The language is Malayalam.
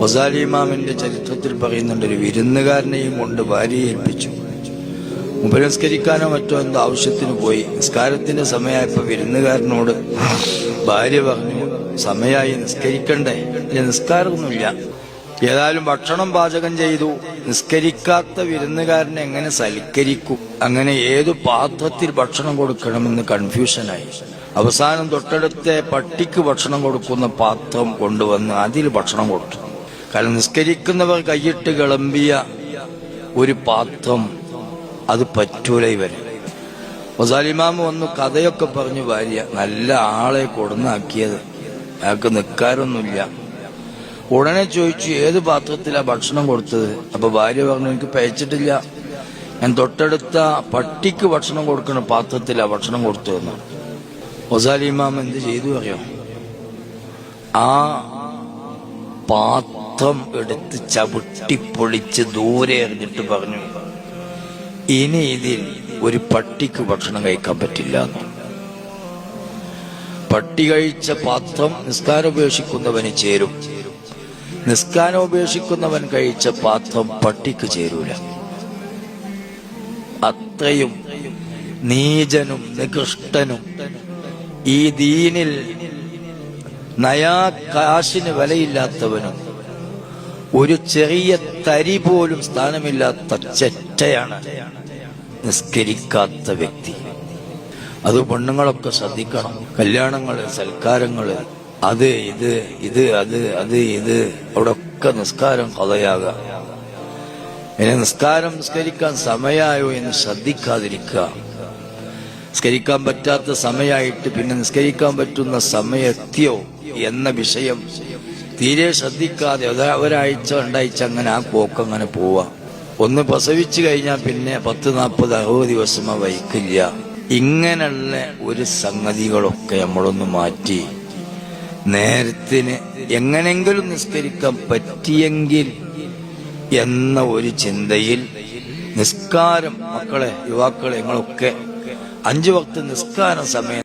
ഗസാലി ഇമാമിന്റെ ചരിത്രത്തിൽ പറയുന്നുണ്ട്, ഒരു വിരുന്നുകാരനെയും കൊണ്ട് ഭാര്യയെ ഏൽപ്പിച്ചു. ഉപനസ്കരിക്കാനോ മറ്റോ എന്തോ ആവശ്യത്തിന് പോയി. നിസ്കാരത്തിന്റെ സമയമായപ്പോ വിരുന്നുകാരനോട് ഭാര്യ പറഞ്ഞു, സമയമായി, നിസ്കരിക്കണ്ടേ? ഇല്ല, നിസ്കാരമൊന്നുമില്ല. ഏതായാലും ഭക്ഷണം പാചകം ചെയ്തു. നിസ്കരിക്കാത്ത വിരുന്നുകാരനെ എങ്ങനെ സൽക്കരിക്കും? അങ്ങനെ ഏതു പാത്രത്തിൽ ഭക്ഷണം കൊടുക്കണമെന്ന് കൺഫ്യൂഷനായി. അവസാനം തൊട്ടടുത്ത പട്ടിക്ക് ഭക്ഷണം കൊടുക്കുന്ന പാത്രം കൊണ്ടുവന്ന് അതിൽ ഭക്ഷണം കൊടുത്തു. കാരണം നിസ്കരിക്കുന്നവർ കൈയിട്ട് കിളമ്പിയ ഒരു പാത്രം അത് പറ്റൂല ഇവര്. ഗസാലി ഇമാം വന്നു കഥയൊക്കെ പറഞ്ഞു. ഭാര്യ നല്ല ആളെ കൊടുന്നാക്കിയത്, അയാൾക്ക് നിൽക്കാറൊന്നുമില്ല. ഉടനെ ചോദിച്ചു, ഏത് പാത്രത്തിലാ ഭക്ഷണം കൊടുത്തത്? അപ്പൊ ഭാര്യ പറഞ്ഞു, എനിക്ക് പയച്ചിട്ടില്ല, ഞാൻ തൊട്ടടുത്ത പട്ടിക്ക് ഭക്ഷണം കൊടുക്കുന്ന പാത്രത്തിലാ ഭക്ഷണം കൊടുത്തതെന്ന്. ഗസാലി ഇമാം എന്ത് ചെയ്തു അറിയോ? ആ പാത്രം എടുത്ത് ചവിട്ടിപ്പൊളിച്ച് ദൂരെ എറിഞ്ഞിട്ട് പറഞ്ഞു, ഇനി ഇതിൽ ഒരു പട്ടിക്ക് ഭക്ഷണം കഴിക്കാൻ പറ്റില്ല എന്ന്. പട്ടി കഴിച്ച പാത്രം നിസ്കാരം ഉപേക്ഷിക്കുന്നവന് ചേരും, നിസ്കാരം ഉപേക്ഷിക്കുന്നവൻ കഴിച്ച പാത്രം പട്ടിക്ക് ചേരൂല. അത്രയും നീചനും നികൃഷ്ടനും ഈ ദീനിൽ നയാ കാശിന് വിലയില്ലാത്തവനും ഒരു ചെറിയ തരി പോലും സ്ഥാനമില്ലാത്ത ചെറ്റയാണ് നിസ്കരിക്കാത്ത വ്യക്തി. അത് പെണ്ണുങ്ങളൊക്കെ ശ്രദ്ധിക്കണം. കല്യാണങ്ങള്, സൽക്കാരങ്ങള്, അത് ഇത് അവിടെ ഒക്കെ നിസ്കാരം കളയാകാം. ഇനി നിസ്കരിക്കാൻ സമയമായോ എന്ന് ശ്രദ്ധിക്കാതിരിക്കുക. നിസ്കരിക്കാൻ പറ്റാത്ത സമയമായിട്ട് പിന്നെ നിസ്കരിക്കാൻ പറ്റുന്ന സമയം എത്തിയോ എന്ന വിഷയം തീരെ ശ്രദ്ധിക്കാതെ ഒരാഴ്ച 2 ആഴ്ച അങ്ങനെ ആ പോക്കങ്ങനെ പോവാ. ഒന്ന് പ്രസവിച്ചു കഴിഞ്ഞാൽ പിന്നെ 10, 40, 60 ദിവസം വഹിക്കില്ല. ഇങ്ങനെയുള്ള ഒരു സംഗതികളൊക്കെ നമ്മളൊന്ന് മാറ്റി നേരത്തിന് എങ്ങനെങ്കിലും നിസ്കരിക്കാൻ പറ്റിയെങ്കിൽ എന്ന ഒരു ചിന്തയിൽ നിസ്കാരം, മക്കളെ, യുവാക്കളെ, നിങ്ങളൊക്കെ 5 വക്ത് നിസ്കാര സമയം